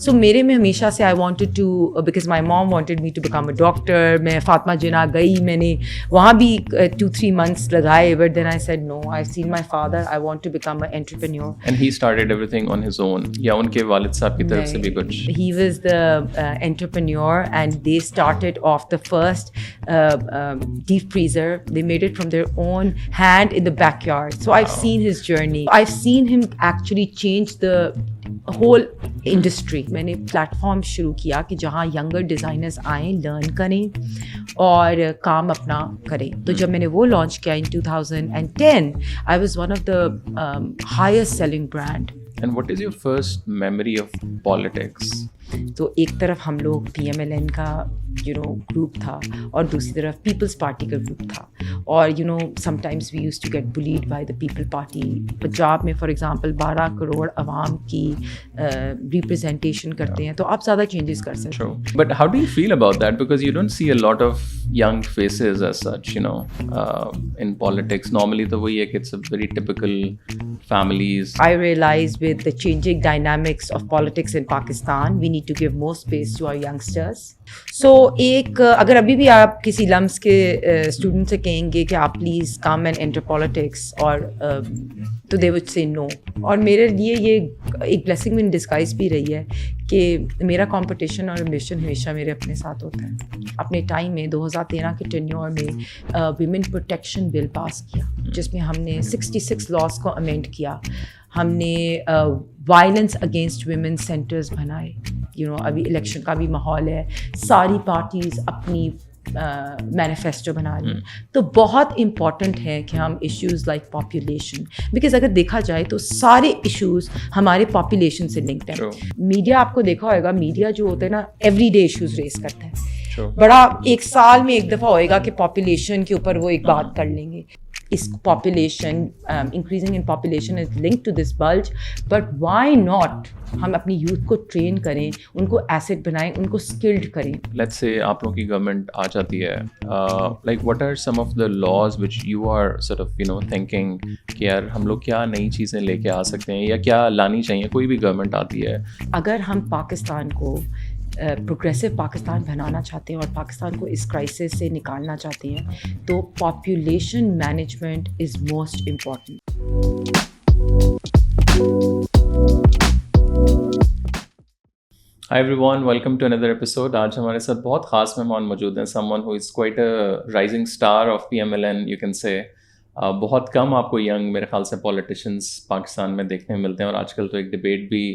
So मेरे में हमेशा से I wanted to because my mom wanted me to become a doctor. मैं फातिमा जिन्ना गई, मैंने वहाँ भी 2-3 months लगाए, but then I said no. I've seen my father. I want to become an entrepreneur. And he started everything on his own. या उनके वालिद साहब की तरफ से भी कुछ? He was the entrepreneur, and they started off the first deep freezer. They made it from their own hand in the backyard. So I've seen his journey. I've seen him actually change the whole industry. मैंने platform शुरू किया कि जहाँ younger designers आएँ, learn करें और काम अपना करें. तो जब मैंने वो लॉन्च किया in 2010, I was one of the highest selling brand. And what is your first memory of politics? तो एक तरफ हम लोग PML-N का ग्रुप था और दूसरी तरफ पीपल्स पार्टी का ग्रुप था. और sometimes we used to get bullied by the people party. Punjab में फॉर एग्जांपल 12 करोड़ आवाम की रिप्रेजेंटेशन करते हैं, तो आप ज़्यादा चेंजेस कर सकते हैं. But how do you feel about that, because you don't see a lot of young faces as such, in politics. Normally the way it's a very typical families. I realize with the changing dynamics of politics in Pakistan, we need to give more space to our youngsters. So अगर अभी भी आप किसी lumps के student से कहेंगे कि आप please come and enter politics, और तो दे वुड से नो. और मेरे लिए ये एक ब्लेसिंग इन डिस्गाइज भी रही है कि मेरा कंपटीशन और एम्बिशन हमेशा मेरे अपने साथ होता है. अपने टाइम में 2013 के टेन्योर में विमेन प्रोटेक्शन बिल पास किया, जिसमें हमने 66 लॉज को अमेंड किया. हमने वायलेंस अगेंस्ट वुमेन सेंटर्स बनाए. अभी इलेक्शन का भी माहौल है, सारी पार्टीज़ अपनी मैनिफेस्टो बना रही हैं. तो बहुत इम्पॉर्टेंट है कि हम इश्यूज़ लाइक पॉपुलेशन, बिकॉज अगर देखा जाए तो सारे इश्यूज़ हमारे पॉपुलेशन से लिंक्ड हैं. मीडिया आपको देखा होगा, मीडिया जो होता है ना, एवरीडे इश्यूज़ रेस करता है. बड़ा एक साल में एक दफ़ा होएगा कि पॉपुलेशन के ऊपर वो एक बात कर लेंगे. इस population increasing in population is linked to this bulge, but why not हम अपनी यूथ को ट्रेन करें, उनको एसेट बनाएं, उनको स्किल्ड करें. लेट्स से आप लोगों की गवर्नमेंट आ जाती है, like what are some of the laws which you are sort of thinking कि यार हम लोग क्या नई चीज़ें लेके आ सकते हैं या क्या लानी चाहिए, कोई भी गवर्नमेंट आती है. अगर हम पाकिस्तान को प्रोग्रेसिव पाकिस्तान बनाना चाहते हैं और पाकिस्तान को इस क्राइसिस से निकालना चाहते हैं, तो population management is most important. Hi everyone, welcome to another episode. आज हमारे साथ बहुत ख़ास मेहमान मौजूद हैं. Someone who is quite a rising star of PML-N, you can say. बहुत कम आपको यंग मेरे ख्याल से पॉलिटिशियंस पाकिस्तान में देखने मिलते हैं, और आजकल तो एक डिबेट भी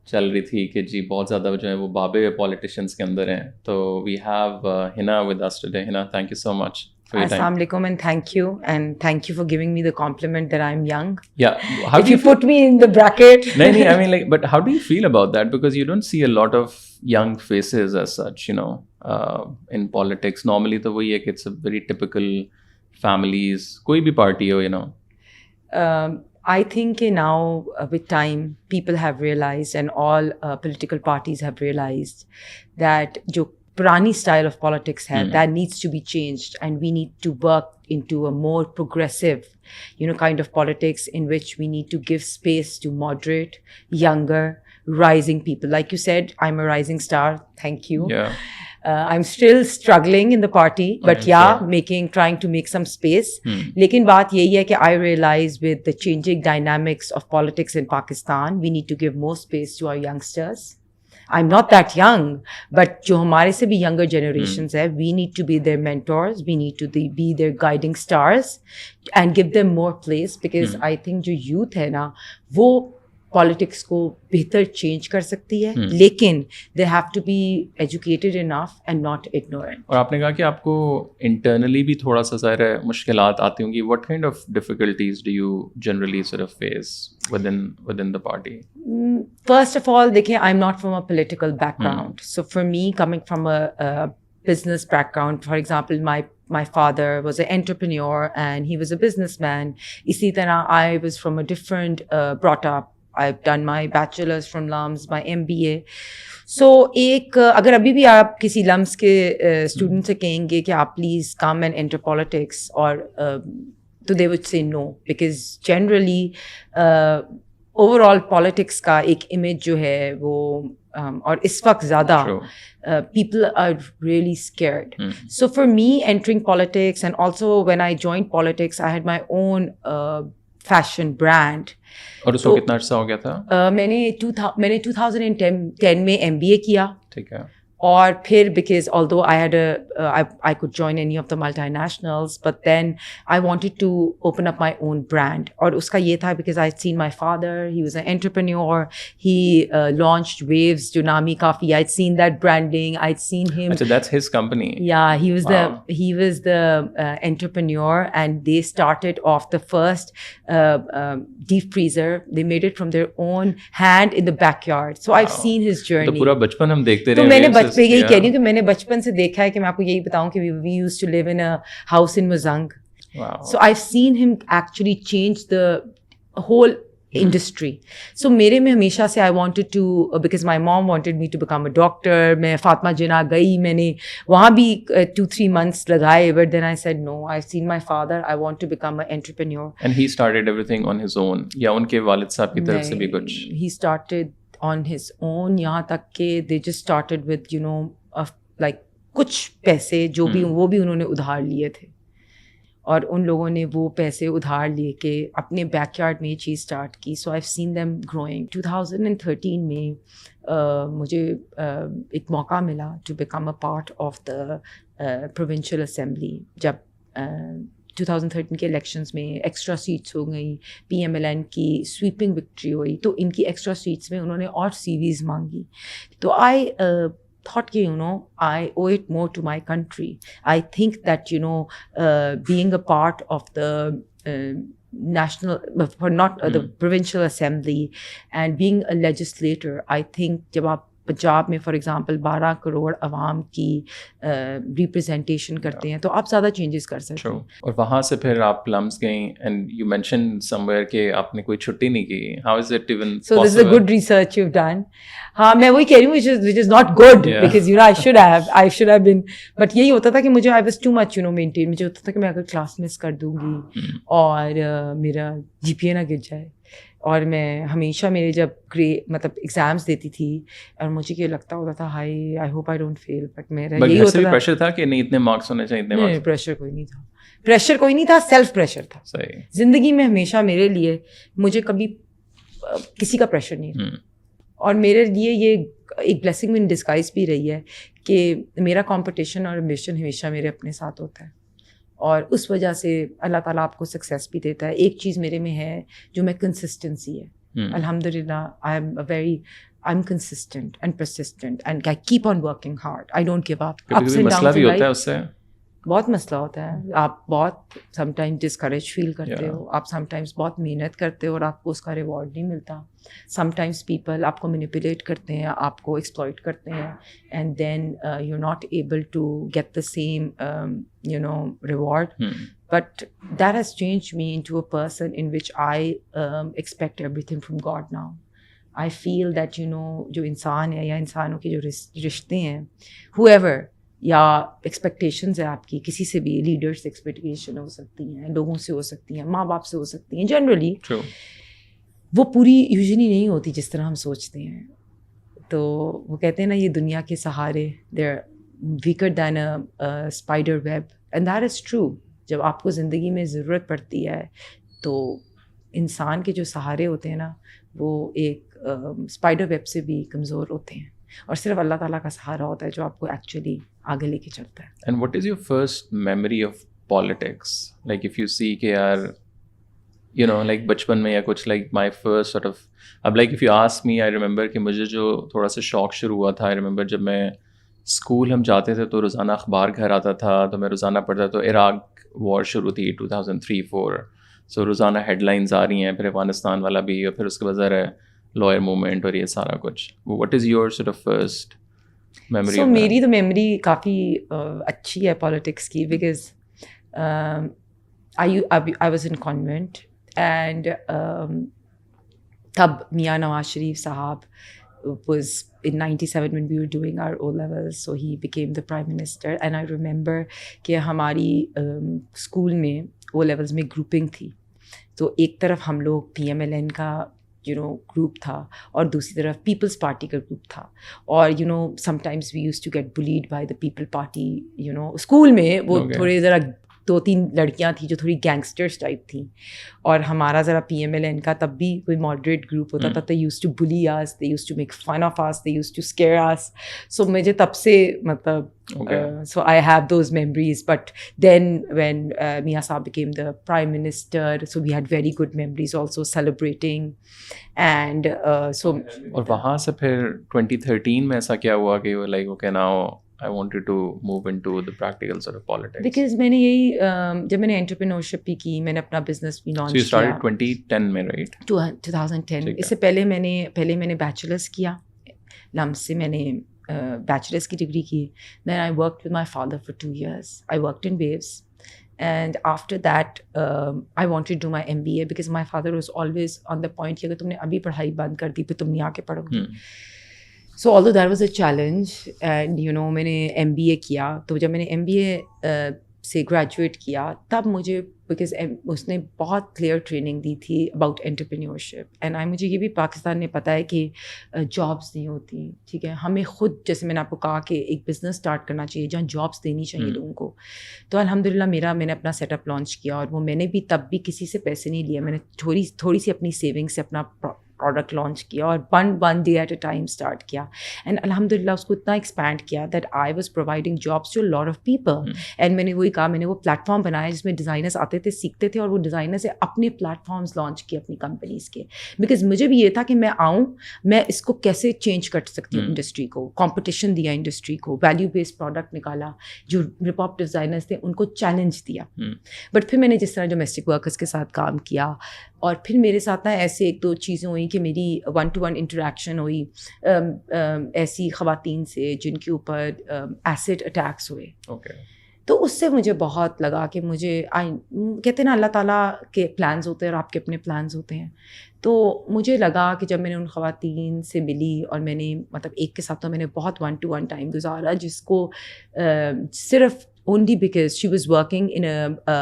चल रही थी कि जी बहुत ज़्यादा जो है वो बाबे पॉलिटिशियंस के अंदर हैं. तो we have Hina with us today. Hina, thank you so much for your time. Assalamu alaikum, and thank you for giving me the compliment that I'm young. Yeah, how if do you put me in the bracket. No, I mean, like, but how do you feel about that? Because you don't see a lot of young faces as such, in politics. Normally the way it's a very typical families, कोई भी party हो, I think now with time people have realized, and all political parties have realized, that जो पुरानी style of politics है, that needs to be changed, and we need to work into a more progressive, kind of politics in which we need to give space to moderate, younger, rising people. Like you said, I'm a rising star. Thank you. Yeah. I'm still struggling in the party, but trying to make some space. लेकिन बात यही है कि I realize with the changing dynamics of politics in Pakistan, we need to give more space to our youngsters. I'm not that young, but जो हमारे से भी younger generations है, we need to be their mentors, we need to be their guiding stars and give them more place, because I think जो youth है ना, वो politics को बेहतर चेंज कर सकती है, लेकिन they have to be educated enough and not ignorant. और आपने कहा कि आपको इंटरनली भी थोड़ा सा ज़ाहिर मुश्किलात आती होंगी. What kind of difficulties do you generally sort of face within the party? First of all, देखिए, I'm not from a political background. So for me, coming from a business background, for example, my father was an entrepreneur and he was a businessman. इसी तरह I was from a different brought up. I've done my bachelor's from LUMS, my MBA. So अगर अभी भी आप किसी lumps के student से कहेंगे कि आप please come and enter politics, और तो they would say no, because generally overall politics का एक इमेज जो है वो और इस वक्त ज़्यादा people are really scared. So for me, entering politics, and also when I joined politics, I had my own fashion brand. और उसको कितना अर्सा हो गया था? मैंने 2010 में MBA किया. ठीक है. और फिर because although I had I could join any of the multinationals, but then I wanted to open up my own brand. और उसका ये था because I'd seen my father, he was an entrepreneur, he launched Waves, Junami Coffee. I'd seen that branding, I'd seen him. So that's his company. Yeah, he was the entrepreneur, and they started off the first deep freezer. They made it from their own hand in the backyard. So I've seen his journey. तो पूरा बचपन हम देखते रहे. तो मैंने बचपन यही कह रही हूँ कि मैंने बचपन से देखा है कि मैं आपको यही बताऊं कि we used to live in a house in Muzang. Wow. So I've seen him actually change the whole industry. So मेरे में हमेशा से I wanted to, because my mom wanted me to become a doctor. मैं फातिमा जिन्ना गई, मैंने वहाँ भी 2-3 months लगाए, but then I said no. I've seen my father. I want to become an entrepreneur. And he started everything on his own. या उनके वालिद साहब की तरफ से भी कुछ? He started on his own. यहाँ तक के they just started with like कुछ पैसे जो भी वो भी उन्होंने उधार लिए थे, और उन लोगों ने वो पैसे उधार लेके अपने बैकयार्ड में ये चीज़ स्टार्ट की. So I have seen them growing. 2013 में मुझे एक मौका मिला to become a part of the provincial assembly. जब 2013 के इलेक्शंस में एक्स्ट्रा सीट्स हो गई, PML-N की स्वीपिंग विक्ट्री हुई, तो इनकी एक्स्ट्रा सीट्स में उन्होंने और CVs मांगी. तो आई thought कि I owe it more to my country. I think that being a part of the national, the provincial assembly, and being a legislator, I think जब आप पंजाब में फॉर एग्जांपल 12 करोड़ आवाम की रिप्रेजेंटेशन करते हैं तो आप ज़्यादा चेंजेस कर सकते हैं. और वहाँ से फिर आप लम्स गई, एंड यू मेंशन समवेयर कि आपने कोई छुट्टी नहीं की. How is it even so this is a good research you have done. हाँ, मैं वही कह रही हूँ which is not good, because I should have been, but यही होता था कि मुझे I was too much maintain. मुझे होता था कि मैं अगर क्लास मिस कर दूंगी और मेरा GPA ना गिर जाए, और मैं हमेशा मेरे जब मतलब एग्जाम्स देती थी और मुझे ये लगता होता था I hope I don't fail, but मेरा यही होता था. प्रेशर था कि नहीं इतने मार्क्स होने चाहिए, इतने मार्क्स? प्रेशर कोई नहीं था, सेल्फ प्रेशर था. सही. जिंदगी में हमेशा मेरे लिए मुझे कभी किसी का प्रेशर नहीं था, और मेरे लिए ये एक ब्लेसिंग इन डिस्गाइज भी रही है कि मेरा कंपटीशन और एम्बिशन हमेशा मेरे अपने साथ होता है, और उस वजह से अल्लाह ताला आपको सक्सेस भी देता है. एक चीज़ मेरे में है जो मैं कंसिस्टेंसी है. अल्हम्दुलिल्लाह I am consistent and persistent and I keep on working hard. I don't give up. Ups and downs भी होता है उससे. बहुत मसला होता है. आप बहुत समटाइम्स डिस्करेज फील करते हो, आप समटाइम्स बहुत मेहनत करते हो और आपको उसका रिवॉर्ड नहीं मिलता. समटाइम्स पीपल आपको मैनिपुलेट करते हैं, आपको एक्सप्लॉइट करते हैं, and then you are not able to get the same reward. But that has changed me into a person in which I expect everything from God now. I feel that जो इंसान है या इंसानों के जो रिश्ते हैं, whoever, या एक्सपेक्टेशंस है आपकी किसी से भी, लीडर्स एक्सपेक्टेशन हो सकती हैं, लोगों से हो सकती हैं, माँ बाप से हो सकती हैं, जनरली वो पूरी यूजुअली नहीं होती जिस तरह हम सोचते हैं. तो वो कहते हैं ना, ये दुनिया के सहारे they are weaker than a spider web, and that is true. जब आपको ज़िंदगी में ज़रूरत पड़ती है तो इंसान के जो सहारे होते हैं ना, वो एक स्पाइडर वेब से भी कमज़ोर होते हैं, और सिर्फ अल्लाह ताला का सहारा होता है जो आपको एक्चुअली आगे लेके चलता है. And what is your first memory of politics? Like if you see के यार लाइक बचपन में या कुछ, like my first sort of, अब like if you ask me, I remember कि मुझे जो थोड़ा सा शौक शुरू हुआ था, आई रिमेंबर जब मैं स्कूल हम जाते थे तो रोज़ाना अखबार घर आता था, तो मैं रोज़ाना पढ़ता. तो इराक वॉर शुरू थी 2003-04, सो रोज़ाना हेडलाइंस आ रही हैं, फिर अफगानिस्तान वाला भी, और फिर उसके बाद ज़रा लॉयर मूवमेंट और ये सारा कुछ. What is your sort of first memory? So मेरी तो मेमोरी काफ़ी अच्छी है पॉलिटिक्स की, because I was in convent, and तब मियाँ नवाज शरीफ साहब was in 97 when we were doing our O levels, so he became the prime minister. And I remember कि हमारी स्कूल में O levels में ग्रुपिंग थी, तो एक तरफ हम लोग PML-N का ग्रुप था और दूसरी तरफ पीपल्स पार्टी का ग्रुप था और sometimes we used to get bullied by the people party school में वो थोड़े ज़रा 2-3 लड़कियां थी जो थोड़ी गैंगस्टर्स टाइप थी और हमारा ज़रा PML-N का तब भी कोई मॉडरेट ग्रुप होता था, they used to bully us, they used to make fun of us, they used to scare us. So मुझे तब से मतलब so I have those memories, but then when Mia Saab became the prime minister, so we had very good memories also celebrating and so और वहाँ से फिर 2013 में ऐसा क्या हुआ कि वो like okay now I wanted to move into the practical sort of politics? Because मैंने यही जब मैंने entrepreneurship भी की, मैंने अपना business भी launch किया. So you started किया 2010 में, right? 2010. इससे पहले मैंने bachelor's किया. लम्स से मैंने bachelor's की degree की. Then I worked with my father for 2 years. I worked in Waves. And after that, I wanted to do my MBA because my father was always on the point कि अगर तुमने अभी पढ़ाई बंद कर दी फिर तुम नहीं आके पढ़ोगे. So although that was a challenge and मैंने MBA किया, तो जब मैंने MBA से ग्रेजुएट किया तब मुझे बिकॉज उसने बहुत क्लियर ट्रेनिंग दी थी अबाउट एंटरप्रेन्योरशिप एंड मुझे ये भी पाकिस्तान ने पता है कि जॉब्स नहीं होती, ठीक है. हमें खुद, जैसे मैंने आपको कहा कि एक बिज़नेस स्टार्ट करना चाहिए जहाँ जॉब्स देनी चाहिए लोगों को. तो अल्हम्दुलिल्लाह मैंने अपना सेटअप लॉन्च किया और वो मैंने भी तब भी किसी से पैसे नहीं लिए. मैंने थोड़ी सी अपनी सेविंग से अपना प्रोडक्ट लॉन्च किया और one day at a time start किया एंड अल्हम्दुलिल्लाह उसको इतना एक्सपैंड किया that I was providing jobs to lot of people. And मैंने वही कहा, मैंने वो प्लेटफॉर्म बनाया जिसमें डिज़ाइनर्स आते थे, सीखते थे और वो डिज़ाइनर से अपने प्लेटफॉर्म्स लॉन्च किए अपनी कंपनीज़ के. बिकॉज मुझे भी ये था कि मैं आऊँ, मैं इसको कैसे चेंज कर सकती हूँ इंडस्ट्री को. कॉम्पिटिशन दिया इंडस्ट्री को, वैल्यू बेस्ड प्रोडक्ट निकाला, जो रिप हॉप डिज़ाइनर्स थे उनको चैलेंज दिया. बट फिर मैंने जिस तरह डोमेस्टिक वर्कर्स के साथ काम किया और फिर मेरे साथ ना ऐसे 1-2 चीज़ें हुई कि मेरी 1-to-1 इंटरेक्शन हुई ऐसी ख़वातीन से जिनके ऊपर एसिड अटैक्स हुए. तो उससे मुझे बहुत लगा कि मुझे कहते हैं ना अल्लाह ताला के प्लान्स होते हैं और आपके अपने प्लान्स होते हैं. तो मुझे लगा कि जब मैंने उन ख़वातीन से मिली और मैंने मतलब एक के साथ तो मैंने बहुत 1-to-1 टाइम गुजारा जिसको सिर्फ only because she was working in a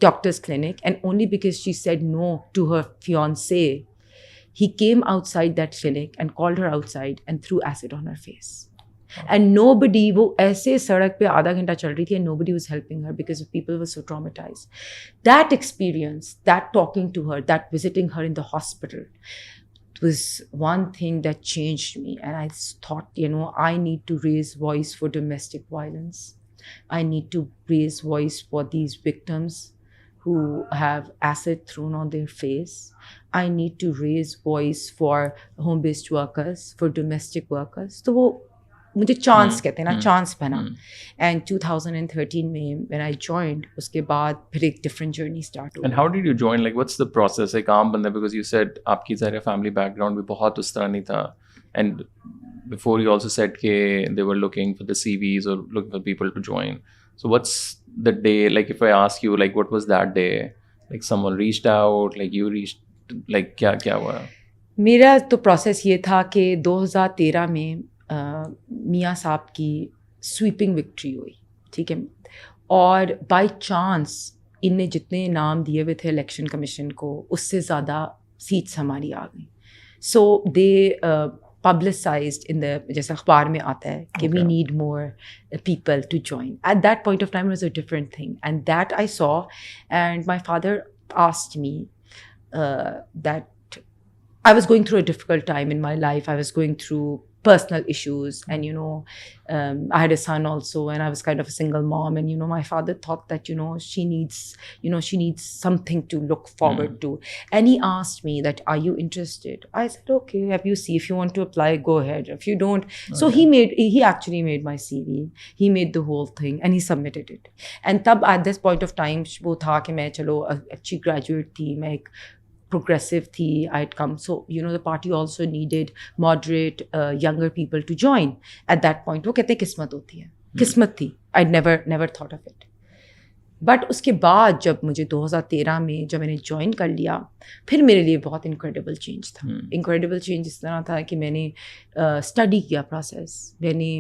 doctor's clinic and only because she said no to her fiancé, he came outside that clinic and called her outside and threw acid on her face. And nobody, वो ऐसे सड़क पे आधा घंटा चल रही थी and nobody was helping her because people were so traumatized. That experience, that talking to her, that visiting her in the hospital was one thing that changed me. And I thought, I need to raise voice for domestic violence. I need to raise voice for these victims who have acid thrown on their face. I need to raise voice for home-based workers, for domestic workers. तो वो मुझे chance कहते हैं ना, chance बना. And 2013 में when I joined, उसके बाद फिर एक different journey start हुई. And how did you join? Like what's the process? एक आम बंदा, because you said आपकी ज़ाहिर family background भी बहुत उस तरह नहीं था. And before you also said that they were looking for the CVs or looking for people to join. So what's the day, like if I ask you, like what was that day? Like someone reached out, like you reached, like क्या हुआ? मेरा तो process ये था कि 2013 में मियाँ साहब की स्वीपिंग विक्ट्री हुई, ठीक है. और बाय चांस इनने जितने नाम दिए हुए थे इलेक्शन कमीशन को उससे ज़्यादा सीट्स हमारी आ गई. सो दे publicized in the, जैसे अखबार में आता है कि we need more people to join. At that point of time it was a different thing and that I saw and my father asked me that I was going through a difficult time in my life. I was going through personal issues and I had a son also and I was kind of a single mom and my father thought that she needs something to look forward to and he asked me that are you interested. I said okay, if you want to apply go ahead, if you don't. So he actually made my CV, he made the whole thing and he submitted it. And tab at this point of time वो था कि मैं चलो अच्छी graduate थी, मैं एक progressive thi, I'd come. So, the party also needed moderate, younger people to join. At that point, वो कहते किस्मत होती है. किस्मत थी. I'd never thought of it. But उसके बाद जब मुझे 2013 में जब मैंने ज्वाइन कर लिया, फिर मेरे लिए बहुत इनक्रेडिबल चेंज था. इनक्रेडिबल चेंज इस तरह था कि मैंने स्टडी किया प्रोसेस. मैंने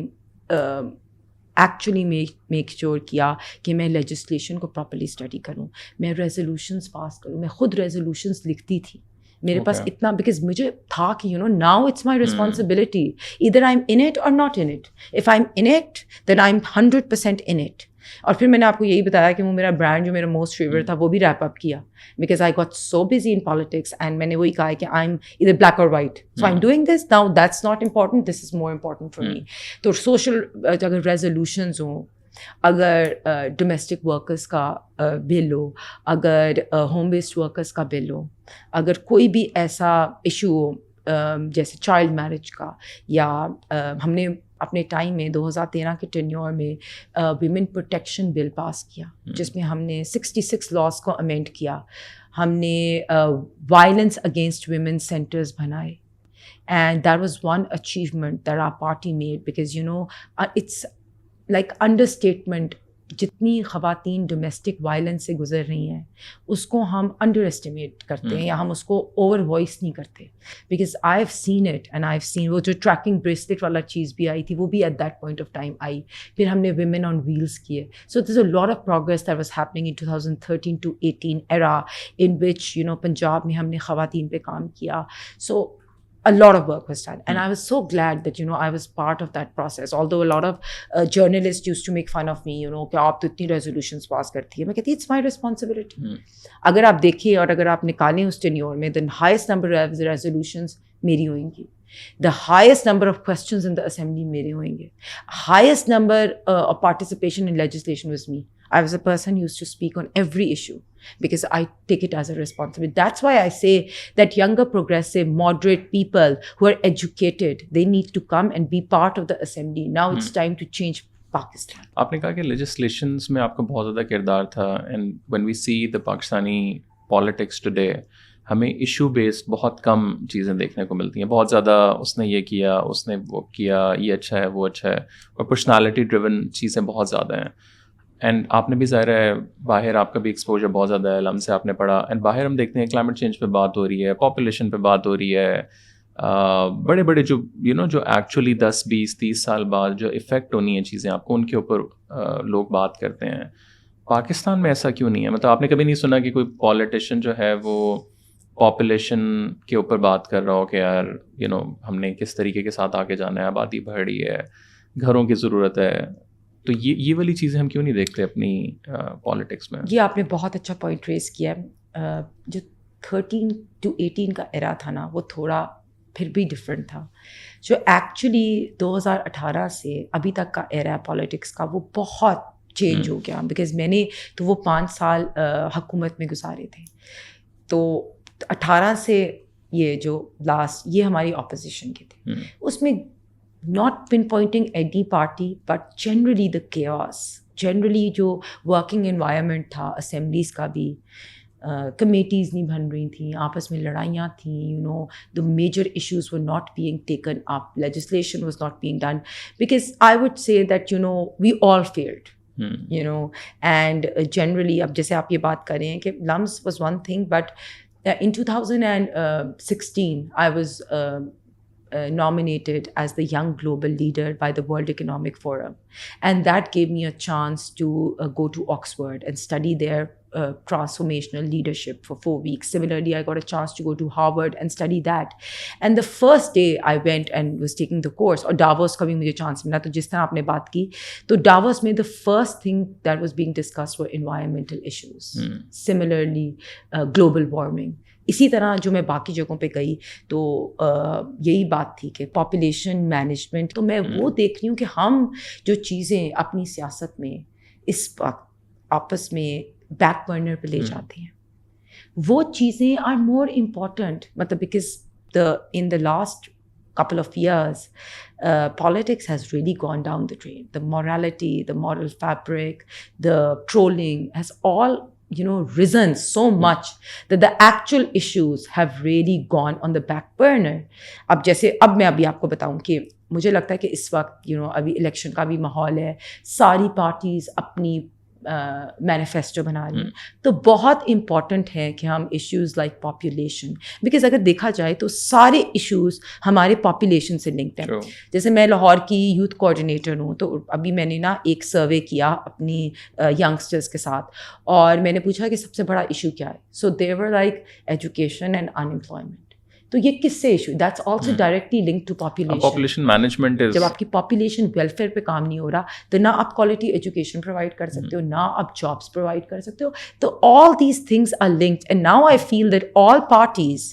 एक्चुअली मेक श्योर किया कि मैं लेजिस्लेशन को प्रॉपर्ली स्टडी करूं, मैं रेजोल्यूशंस पास करूं. मैं खुद रेजोल्यूशंस लिखती थी मेरे पास इतना, बिकॉज मुझे था कि नाउ इट्स माई रिस्पॉन्सिबिलिटी, इधर I am in it or not in it. If I am in it then I am 100% in it. और फिर मैंने आपको यही बताया कि वो मेरा ब्रांड जो मेरा मोस्ट फेवरेट था वो भी रैप अप किया, because I got so busy in politics. And मैंने वही कहा कि आई एम इधर ब्लैक और white, so I am doing this now, that's not important, this is more important for me. तो सोशल अगर रेजोल्यूशंस हों, अगर डोमेस्टिक वर्कर्स का बिल हो, अगर होम बेस्ड वर्कर्स का बिल हो, अगर कोई भी ऐसा इशू हो जैसे चाइल्ड मैरिज का, या हमने अपने टाइम में 2013 के टेन्योर में विमेन प्रोटेक्शन बिल पास किया, जिसमें हमने 66 लॉज को अमेंड किया. हमने वायलेंस अगेंस्ट वुमेन सेंटर्स बनाए. And that was one achievement that our party made, because it's like understatement. जितनी ख़वातीन डोमेस्टिक वायलेंस से गुजर रही हैं उसको हम अंडर एस्टिमेट करते हैं या हम उसको ओवर वॉइस नहीं करते, because I have seen it and I have scene वो जो ट्रैकिंग ब्रेसलेट वाला चीज़ भी आई थी वो भी at that point of time आई. फिर हमने विमेन ऑन व्हील्स किए. So this a lot of progress that was happening in 2013 to 18 era in which Punjab में हमने ख़वातीन पे काम किया. सो a lot of work was done, and I was so glad that I was part of that process. Although a lot of journalists used to make fun of me, कि आप तो इतनी resolutions pass करती है. मैं कहती it's my responsibility. अगर आप देखिए और अगर आप निकालें उस tenure में, the highest number of resolutions मेरी होंगी, the highest number of questions in the assembly मेरे होंगे, highest number of participation in legislation was me. I was a person who used to speak on every issue because I take it as a responsibility. That's why I say that younger, progressive, moderate people who are educated, they need to come and be part of the assembly. Now it's time to change Pakistan. आपने कहा कि legislations में आपका बहुत ज़्यादा किरदार था, and when we see the Pakistani politics today, हमें इशू बेस्ड बहुत कम चीज़ें देखने को मिलती हैं. बहुत ज़्यादा उसने ये किया, उसने वो किया, ये अच्छा है, वो अच्छा है, और पर्सनालिटी ड्रिवन चीज़ें बहुत ज़्यादा हैं. एंड आपने भी ज़ाहिर है बाहर आपका भी एक्सपोजर बहुत ज़्यादा है, लम से आपने पढ़ा, एंड बाहर हम देखते हैं क्लाइमेट चेंज पे बात हो रही है, पॉपुलेशन पे बात हो रही है, बड़े बड़े जो जो एक्चुअली 10-20-30 साल बाद जो इफ़ेक्ट होनी है चीज़ें आपको, उनके ऊपर लोग बात करते हैं. पाकिस्तान में ऐसा क्यों नहीं है? मतलब आपने कभी नहीं सुना कि कोई पॉलिटिशियन जो है वो पॉपुलेशन के ऊपर बात कर रहा हो कि यार हमने किस तरीके के साथ आगे जाना है, आबादी बढ़ रही है, घरों की ज़रूरत है. तो ये वाली चीज़ें हम क्यों नहीं देखते अपनी पॉलिटिक्स में? ये आपने बहुत अच्छा पॉइंट रेस किया. जो 13 to 18 का एरा था ना, वो थोड़ा फिर भी डिफरेंट था. जो एक्चुअली 2018 से अभी तक का एरा पॉलिटिक्स का, वो बहुत चेंज हो गया, बिकॉज मैंने तो वो 5 साल हुकूमत में गुजारे थे. तो 18 से ये जो लास्ट, ये हमारी ऑपोजिशन के थे. उसमें not pinpointing any party, but generally the chaos, generally जो working environment था, assemblies का भी, committees नहीं बन रही थी, आपस में लड़ाइयाँ थी, the major issues were not being taken up, legislation was not being done, because I would say that we all failed. And generally अब जैसे आप ये बात कर रहे हैं कि LUMS was one thing, but in 2016 I was nominated as the young global leader by the World Economic Forum, and that gave me a chance to go to Oxford and study their transformational leadership for 4 weeks. Similarly, I got a chance to go to Harvard and study that. And the first day I went and was taking the course, और Davos का भी मुझे chance मिला. तो जिस तरह आपने बात की, तो Davos में the first thing that was being discussed were environmental issues. Similarly, global warming. इसी तरह जो मैं बाकी जगहों पे गई तो यही बात थी कि पॉपुलेशन मैनेजमेंट. तो मैं वो देख रही हूँ कि हम जो चीज़ें अपनी सियासत में इस वक्त आपस में बैक बर्नर पे ले जाते हैं, वो चीज़ें आर मोर इम्पॉर्टेंट. मतलब because in the last couple of years, politics has really gone down the drain. The morality, the moral fabric, the trolling has all risen so much that the actual issues have really gone on the back burner. अब जैसे अब मैं अभी आपको बताऊं कि मुझे लगता है कि इस वक्त अभी इलेक्शन का भी माहौल है, सारी पार्टीज अपनी मैनिफेस्टो बना रही हैं, तो बहुत इम्पॉर्टेंट है कि हम इश्यूज़ लाइक पॉपुलेशन, बिकॉज अगर देखा जाए तो सारे इश्यूज़ हमारे पॉपुलेशन से लिंक्ड हैं। जैसे मैं लाहौर की यूथ कोऑर्डिनेटर हूँ, तो अभी मैंने ना एक सर्वे किया अपनी यंगस्टर्स के साथ, और मैंने पूछा कि सबसे बड़ा इशू क्या है। So they were like education and unemployment. तो ये किससे issue, that's also directly link to population management is, जब आपकी पॉपुलेशन वेलफेयर पे काम नहीं हो रहा, तो ना आप क्वालिटी एजुकेशन प्रोवाइड कर सकते हो, ना आप जॉब्स प्रोवाइड कर सकते हो। तो all these things are linked, and now I feel that all parties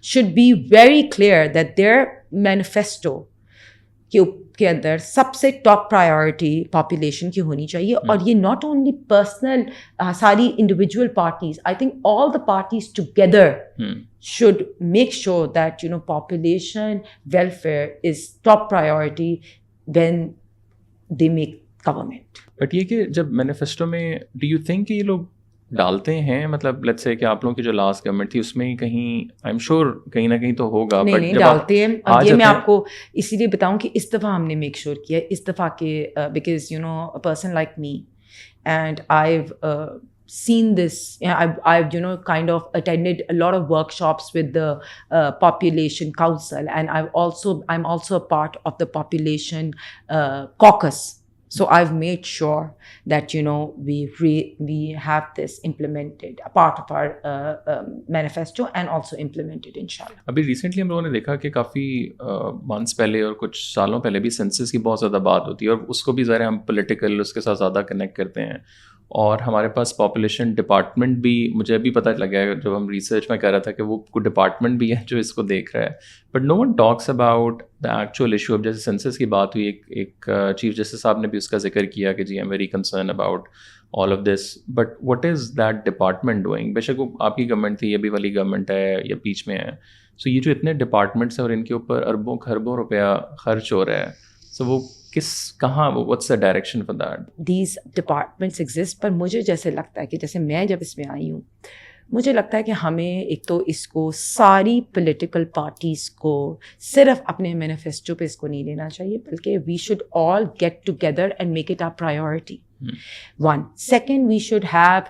should be very clear that their manifesto के अंदर सबसे टॉप प्रायोरिटी पॉपुलेशन की होनी चाहिए। और ये नॉट ओनली पर्सनल, सारी individual parties, I think all the parties together should make sure that population welfare is top priority when they make government. But ये कि जब मैनिफेस्टो में do you think ये लोग डालते हैं, मतलब लेट्स से कि आप लोगों की जो लास्ट गवर्नमेंट थी उसमें कहीं आई एम श्योर कहीं ना कहीं तो होगा, नहीं डालते हैं। और ये मैं आपको इसीलिए बताऊं कि इस दफ़ा हमने मेक श्योर किया, इस दफ़ा के because a person like me and I've seen this, I've kind of attended a lot of workshops with the population council, and I'm also a part of the population caucus. So I've made sure that we have this implemented, a part of our manifesto, and also implemented inshallah. अभी recently हम लोगों ने देखा कि काफ़ी months पहले और कुछ सालों पहले भी सेंसस की बहुत ज़्यादा बात होती है, और उसको भी ज़रा हम पॉलिटिकल उसके साथ ज़्यादा कनेक्ट करते हैं। और हमारे पास पॉपुलेशन डिपार्टमेंट भी, मुझे अभी पता लगा है जब हम रिसर्च में कर रहा था कि वो कोई डिपार्टमेंट भी है जो इसको देख रहा है, but no one talks about the actual issue. अब जैसे सेंसस की बात हुई, एक चीफ जस्टिस साहब ने भी उसका जिक्र किया कि जी I am very concern about all of this, but what is that department doing? बेशक वो आपकी गवर्नमेंट थी, ये भी वाली गवर्नमेंट है या बीच में है, सो ये जो इतने डिपार्टमेंट्स हैं और इनके ऊपर अरबों खरबों रुपया खर्च हो रहा है, सो वो कहाँ, what's the direction for that? These departments exist, पर मुझे जैसे लगता है कि जैसे मैं जब इसमें आई हूँ, मुझे लगता है कि हमें एक तो इसको सारी पॉलिटिकल पार्टीज़ को सिर्फ अपने मैनिफेस्टो पे इसको नहीं लेना चाहिए, बल्कि we should all get together and make it our priority. One, second, we should have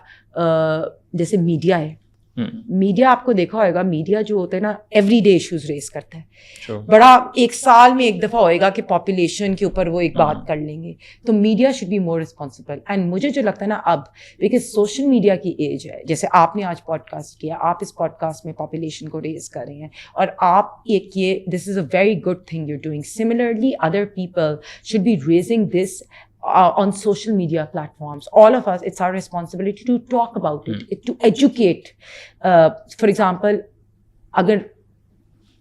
जैसे मीडिया है, मीडिया आपको देखा होगा, मीडिया जो होता है ना एवरीडे इश्यूज रेस करता है। बड़ा एक साल में एक दफ़ा होएगा कि पॉपुलेशन के ऊपर वो एक बात कर लेंगे, तो media should be more responsible. And मुझे जो लगता है ना अब, बिकॉज सोशल मीडिया की एज है, जैसे आपने आज पॉडकास्ट किया, आप इस पॉडकास्ट में पॉपुलेशन को रेस कर रहे हैं, और आप एक ये this is a very good thing you doing. Similarly other people should be raising this on social media platforms. All of us, it's our responsibility to talk about it, to educate. For example, अगर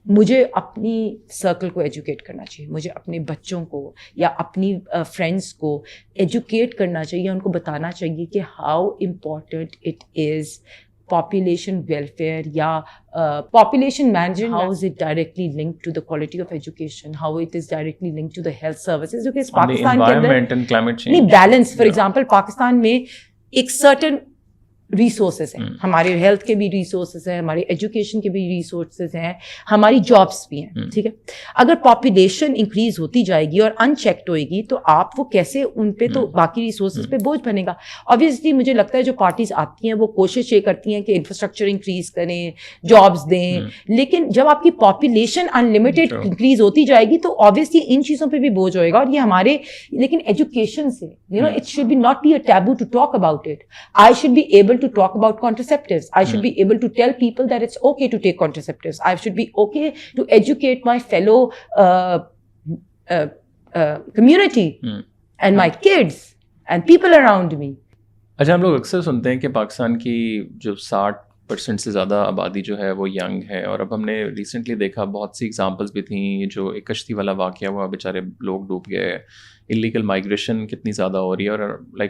मुझे अपनी circle को educate करना चाहिए, मुझे अपने बच्चों को या अपनी फ्रेंड्स को एजुकेट करना चाहिए, उनको बताना चाहिए कि how important it is population welfare, population management, how is it directly linked to the quality of education, how it is directly linked to the health services, because Pakistan the environment and climate change नहीं balance, for example Pakistan में एक certain resources हैं, हमारे health के भी resources हैं, हमारे education के भी रिसोर्सेज हैं, हमारी जॉब्स भी हैं, ठीक है। अगर पॉपुलेशन इंक्रीज होती जाएगी और अनचेक्ड होएगी, तो आप वो कैसे उन पे तो बाकी रिसोर्सेज पे बोझ बनेगा। ऑब्वियसली मुझे लगता है जो पार्टीज आती हैं वो कोशिश ये करती हैं कि इंफ्रास्ट्रक्चर इंक्रीज करें, जॉब्स दें, लेकिन जब आपकी पॉपुलेशन अनलिमिटेड इंक्रीज होती जाएगी तो ऑब्वियसली इन चीज़ों पर भी बोझ होएगा। और ये हमारे, लेकिन एजुकेशन से it should be not be a taboo to talk about it. I should be able to talk about contraceptives. I should be able to tell people that it's okay to take contraceptives. I should be okay to educate my fellow community and my kids and people around me. अच्छा, हम लोग अक्सर सुनते हैं कि पाकिस्तान की जो 60% से ज़्यादा आबादी जो है वो यंग है, और अब हमने रिसेंटली देखा बहुत सी एग्जांपल्स भी थी, जो एक कश्ती वाला वाक़या हुआ, बेचारे लोग डूब गए, इलीगल माइग्रेशन कितनी ज़्यादा हो रही है, और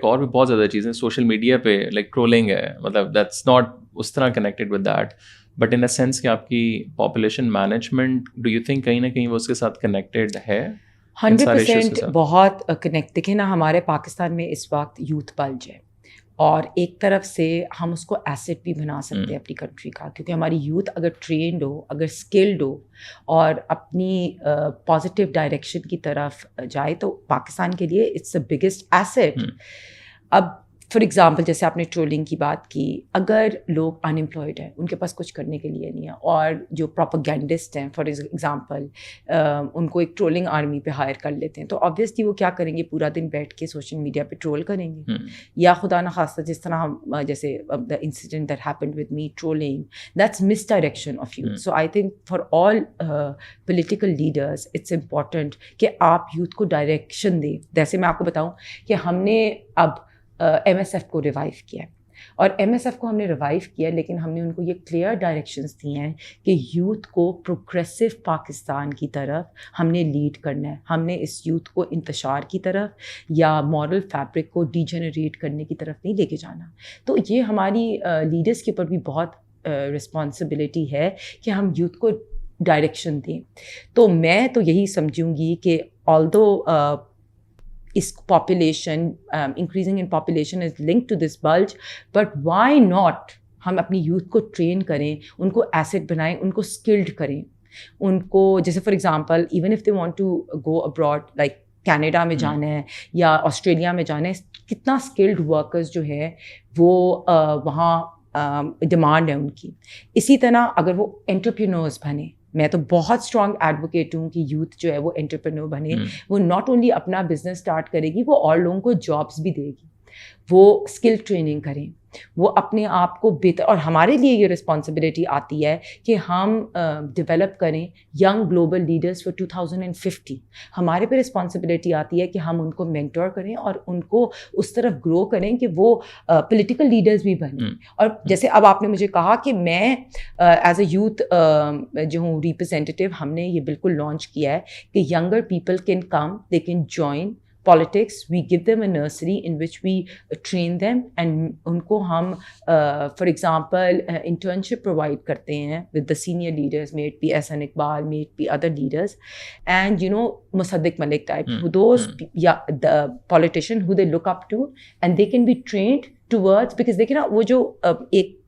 और भी बहुत ज़्यादा चीज़ें सोशल मीडिया पे ट्रोलिंग है, मतलब दैट्स नॉट उस तरह connected with that, but in a sense कि आपकी population management, do you think कहीं ना कहीं वो उसके साथ कनेक्टेड है? 100% बहुत कनेक्ट। देखें ना, हमारे पाकिस्तान में इस वक्त यूथ बल्ज है, और एक तरफ से हम उसको एसेट भी बना सकते हैं अपनी कंट्री का, क्योंकि हमारी यूथ अगर ट्रेंड हो, अगर स्किल्ड हो और अपनी पॉजिटिव डायरेक्शन की तरफ जाए, तो पाकिस्तान के लिए इट्स द बिगेस्ट एसेट। अब फॉर एग्ज़ाम्पल जैसे आपने ट्रोलिंग की बात की, अगर लोग अनएम्प्लॉयड हैं, उनके पास कुछ करने के लिए नहीं है, और जो प्रोपेगेंडिस्ट हैं फॉर एग्ज़ाम्पल उनको एक ट्रोलिंग आर्मी पे हायर कर लेते हैं, तो ऑब्वियसली वो क्या करेंगे, पूरा दिन बैठ के सोशल मीडिया पे ट्रोल करेंगे। या खुदा न खास्ता जिस तरह हम जैसे the incident that happened with me, trolling, that's misdirection of youth. So I think for all political leaders it's important कि आप यूथ को डायरेक्शन दें। जैसे मैं आपको बताऊँ कि हमने अब MSF को रिवाइव किया है, और MSF को हमने रिवाइव किया, लेकिन हमने उनको ये क्लियर डायरेक्शंस दी हैं कि यूथ को प्रोग्रेसिव पाकिस्तान की तरफ हमने लीड करना है। हमने इस यूथ को इंतशार की तरफ या मॉरल फैब्रिक को डिजेनरेट करने की तरफ नहीं लेके जाना। तो ये हमारी लीडर्स के ऊपर भी बहुत रिस्पॉन्सिबिलिटी है कि हम यूथ को डायरेक्शन दें। तो मैं तो यही समझूंगी कि although is population increasing in population is linked to this bulge, but why not हम अपनी यूथ को ट्रेन करें, उनको एसेट बनाएं, उनको स्किल्ड करें, उनको जैसे for example even if they want to go abroad, like Canada में जाना है या ऑस्ट्रेलिया में जाना है, कितना स्किल्ड वर्कर्स जो है वो वहाँ डिमांड है उनकी। इसी तरह अगर वो एंटरप्रेन्योर्स बने, मैं तो बहुत स्ट्रॉन्ग एडवोकेट हूँ कि यूथ जो है वो एंटरप्रेन्योर बने। वो नॉट ओनली अपना बिजनेस स्टार्ट करेगी, वो और लोगों को जॉब्स भी देगी, वो स्किल ट्रेनिंग करें, वो अपने आप को बेहतर। और हमारे लिए ये रिस्पॉन्सिबिलिटी आती है कि हम डेवलप करें यंग ग्लोबल लीडर्स फॉर 2050। हमारे पे रिस्पॉन्सिबिलिटी आती है कि हम उनको मेंटोर करें और उनको उस तरफ ग्रो करें कि वो पॉलिटिकल लीडर्स भी बने। और जैसे अब आपने मुझे कहा कि मैं एज अ यूथ जो हूँ रिप्रेजेंटेटिव, हमने ये बिल्कुल लॉन्च किया है कि younger people can come, they can join politics. We give them a nursery in which we train them, and उनको हम for example internship provide करते हैं with the senior leaders, may it be Ehsan Iqbal, may it be other leaders, and you know Musaddiq Malik type, who those yeah, the politician who they look up to, and they can be trained towards, because they can वो जो एक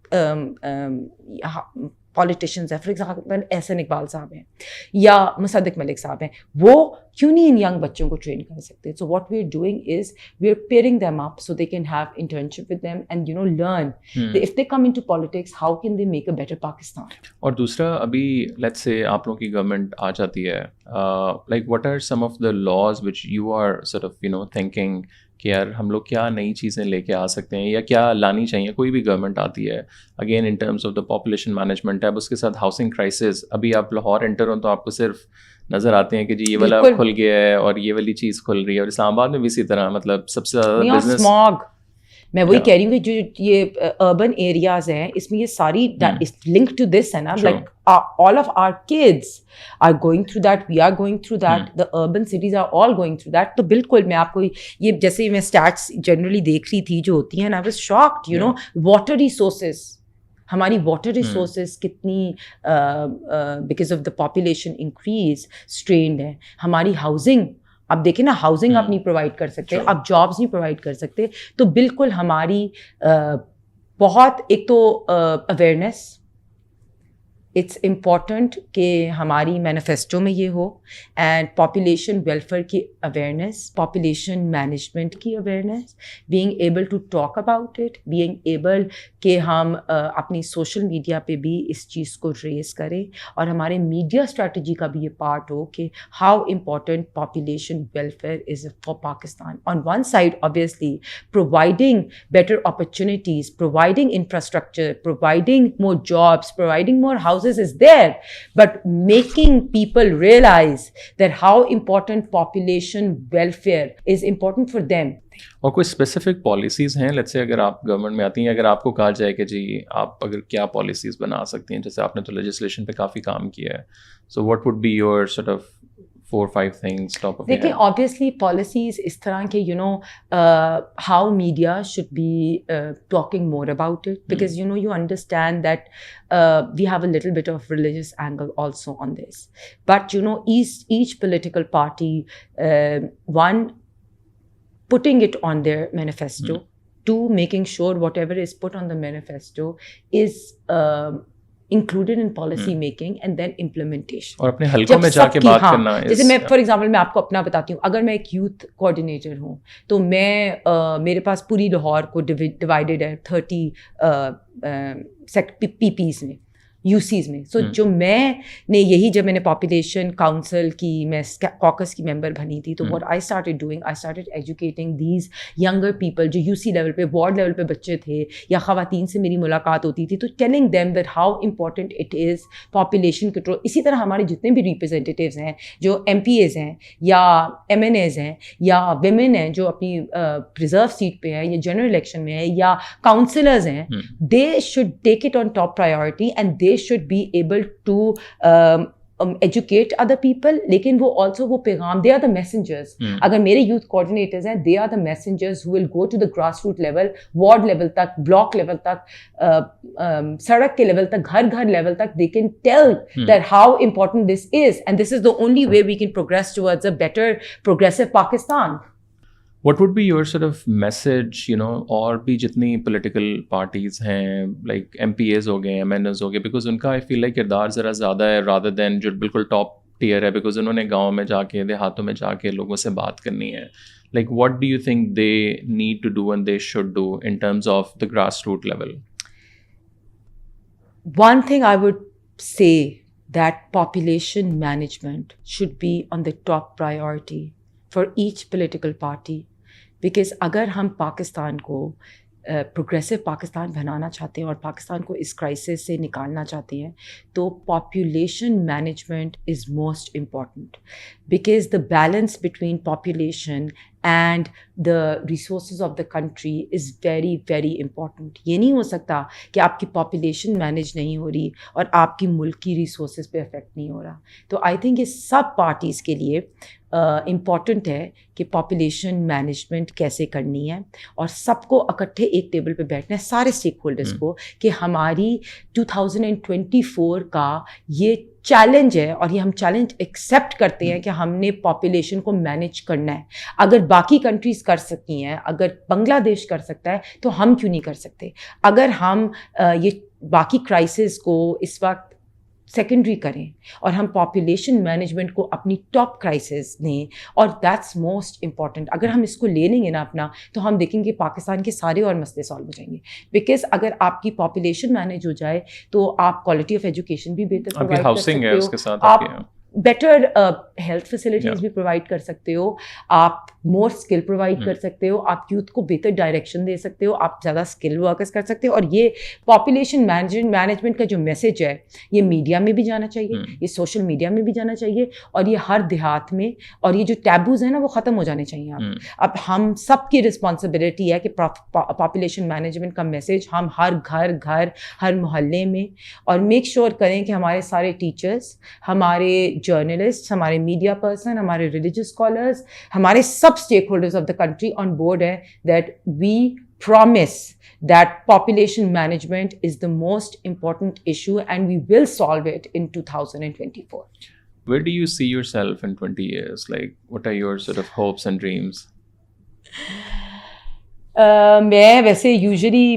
politicians है, for example Ehsan Iqbal साहब हैं या मुसद्दिक मलिक साहब हैं, वो क्यों नहीं इन यंग बच्चों को ट्रेन कर सकते? So what we are doing is we are pairing them up so they can have internship with them and you know learn if they come into politics how can they make a better Pakistan. और दूसरा, अभी let's say आप लोगों की government आ जाती है, like what are some of the laws which you are sort of you know thinking कि यार हम लोग क्या नई चीज़ें लेके आ सकते हैं या क्या लानी चाहिए? कोई भी गवर्नमेंट आती है, again in terms of the population management, अब उसके साथ हाउसिंग क्राइसिस। अभी आप लाहौर एंटर हो तो आपको सिर्फ नज़र आते हैं कि जी ये वाला खुल गया है और ये वाली चीज़ खुल रही है, और इस्लामाबाद में भी इसी तरह, मतलब सबसे ज़्यादा बिजनेस स्मॉग। मैं वही कह रही हूँ कि जो ये अर्बन एरियाज हैं, इसमें ये सारी लिंक टू दिस है ना, like all of our kids are going through that, we are going through that, the urban cities are all going through that. तो बिल्कुल मैं आपको ये जैसे मैं स्टैट्स जनरली देख रही थी जो होती हैं ना, I was shocked, you know, water resources, हमारी वाटर रिसोर्सेज कितनी because of the population increase strained है। हमारी हाउसिंग, अब देखें ना, हाउसिंग आप नहीं प्रोवाइड कर सकते, आप जॉब्स नहीं प्रोवाइड कर सकते। तो बिल्कुल हमारी बहुत, एक तो अवेयरनेस, इट्स इम्पॉर्टेंट कि हमारी मैनिफेस्टो में ये हो, एंड पॉपुलेशन वेलफेयर की अवेयरनेस, पॉपुलेशन मैनेजमेंट की awareness, being able to talk about it, being able कि हम अपनी सोशल मीडिया पे भी इस चीज़ को रेस करें, और हमारे मीडिया स्ट्रेटजी का भी ये पार्ट हो कि how important population welfare is for Pakistan. On one side obviously providing better opportunities, providing infrastructure, providing more jobs, providing more houses is there, but making people realize that how important population welfare is important for them. और कोई specific policies हैं, let's say अगर आप government में आती हैं, अगर आपको कहा जाए कि जी आप अगर क्या पॉलिसीज़ बना सकती हैं, जैसे आपने तो लेजिस्लेशन पे काफ़ी काम किया है, so what would be your sort of 4-5 things top of your head? देखिए, obviously policies इस तरह के, you know, how media should be talking more about it, because you know, you understand that we have a little bit of religious angle also on this, but you know, each political party, one, putting it on their manifesto, two, making sure whatever is put on the manifesto is included in policy making and then implementation. और अपने हलकों में जाके बात करना जैसे मैं for example मैं आपको अपना बताती हूँ, अगर मैं एक यूथ कोऑर्डिनेटर हूँ तो मैं मेरे पास पूरी लाहौर को डिवाइडेड है 30 पीपीज में, यूसीज में. सो जो मैंने यही जब मैंने पॉपुलेशन काउंसिल की, मैं कॉकस की मेंबर बनी थी, तो what I started doing, I started educating these younger people जो यूसी लेवल पे, वार्ड लेवल पे बच्चे थे या ख़वातीन से मेरी मुलाकात होती थी, तो telling them that how important it is population control. इसी तरह हमारे जितने भी रिप्रेजेंटेटिव्स हैं, जो MPAs हैं या MNAs हैं या women हैं जो अपनी रिजर्व सीट पे है या जनरल इलेक्शन में है या काउंसिलर्स हैं, they should take it on top priority and they should be able to educate other people. लेकिन वो also वो पैगाम, they are the messengers. अगर मेरे youth coordinators हैं, they are the messengers who will go to the grassroot level, ward level तक, block level तक, सड़क के level तक, घर level तक. They can tell that how important this is, and this is the only way we can progress towards a better progressive Pakistan. What would be your sort of message, you know, और भी जितनी political parties हैं, like MPAs हो गए, MNAs हो गए, because उनका I feel like किरदार ज़रा ज़्यादा है rather than जो बिल्कुल top tier है, because उन्होंने गाँव में जाके, देहातों में जाके लोगों से बात करनी है. Like what do you think they need to do and they should do in terms of the grassroots level? One thing I would say that population management should be on the top priority for each political party. Because अगर हम पाकिस्तान को progressive Pakistan बनाना चाहते हैं और पाकिस्तान को इस crisis से निकालना चाहते हैं, तो population management is most important. Because the balance between population and the resources of the country is very very important. ये नहीं हो सकता कि आपकी population manage नहीं हो रही और आपकी मुल्क की resources पे effect नहीं हो रहा. तो I think ये सब parties के लिए important है कि population management कैसे करनी है और सबको इकट्ठे एक टेबल पे बैठना है, सारे stakeholders को, कि हमारी 2024 का ये चैलेंज है और ये हम चैलेंज एक्सेप्ट करते हैं कि हमने पॉपुलेशन को मैनेज करना है. अगर बाकी कंट्रीज़ कर सकती हैं, अगर बांग्लादेश कर सकता है, तो हम क्यों नहीं कर सकते? अगर हम ये बाकी क्राइसिस को इस वक्त सेकेंडरी करें और हम पॉपुलेशन मैनेजमेंट को अपनी टॉप क्राइसिस दें, और दैट्स मोस्ट इम्पॉर्टेंट. अगर हम इसको ले लेंगे ना अपना, तो हम देखेंगे पाकिस्तान के सारे और मसले सॉल्व हो जाएंगे. बिकॉज अगर आपकी पॉपुलेशन मैनेज हो जाए तो आप क्वालिटी ऑफ एजुकेशन भी बेहतर प्रोवाइड कर सकते हो, आप बेटर हेल्थ फैसिलिटीज़ भी प्रोवाइड कर सकते हो, आप मोर स्किल प्रोवाइड कर सकते हो, आप यूथ को बेहतर डायरेक्शन दे सकते हो, आप ज़्यादा स्किल वर्कर्स कर सकते हो. और ये पॉपुलेशन मैनेजमेंट का जो मैसेज है, ये मीडिया में भी जाना चाहिए, ये सोशल मीडिया में भी जाना चाहिए, और ये हर देहात में, और ये जो टैबूज़ हैं ना, वो ख़त्म हो जाने चाहिए. अब हम सब की रिस्पॉन्सिबिलिटी है कि पॉपुलेशन मैनेजमेंट का मैसेज हम हर घर हर मोहल्ले में, और मेक श्योर करें कि हमारे सारे टीचर्स, हमारे जर्नलिस्ट, हमारे मीडिया पर्सन, हमारे रिलीजियस स्कॉलर्स, हमारे सब stakeholders of the country on board है that we promise that population management is the most important issue and we will solve it in 2024. Where do you see yourself in 20 years? Like, what are your sort of hopes and dreams? मैं वैसे usually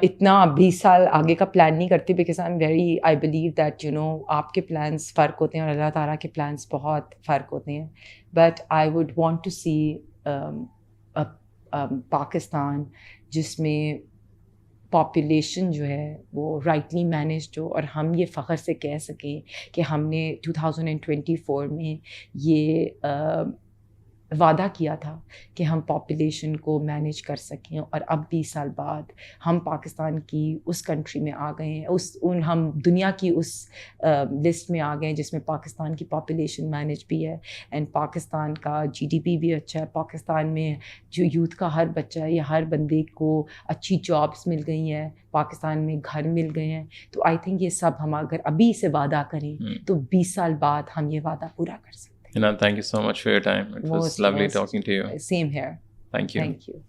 इतना 20 साल आगे का plan नहीं करती, because I believe that you know आपके plans फ़र्क होते हैं और अल्लाह ताला के प्लान्स बहुत फ़र्क होते हैं. But I would want to see Pakistan जिसमें पॉपुलेशन जो है वो राइटली मैनेज्ड हो, और हम ये फ़ख्र से कह सकें कि हमने 2024 में ये वादा किया था कि हम पॉपुलेशन को मैनेज कर सकें, और अब 20 साल बाद हम पाकिस्तान की उस कंट्री में आ गए हैं, हम दुनिया की उस लिस्ट में आ गए हैं जिसमें पाकिस्तान की पॉपुलेशन मैनेज भी है, एंड पाकिस्तान का GDP भी अच्छा है, पाकिस्तान में जो यूथ का हर बच्चा है या हर बंदे को अच्छी जॉब्स मिल गई हैं, पाकिस्तान में घर मिल गए हैं. तो आई थिंक ये सब हम अगर अभी से वादा करें तो 20 साल बाद हम ये वादा पूरा कर सकते हैं. Hina, thank you so much for your time. It was lovely talking to you. Same here. Thank you. Thank you.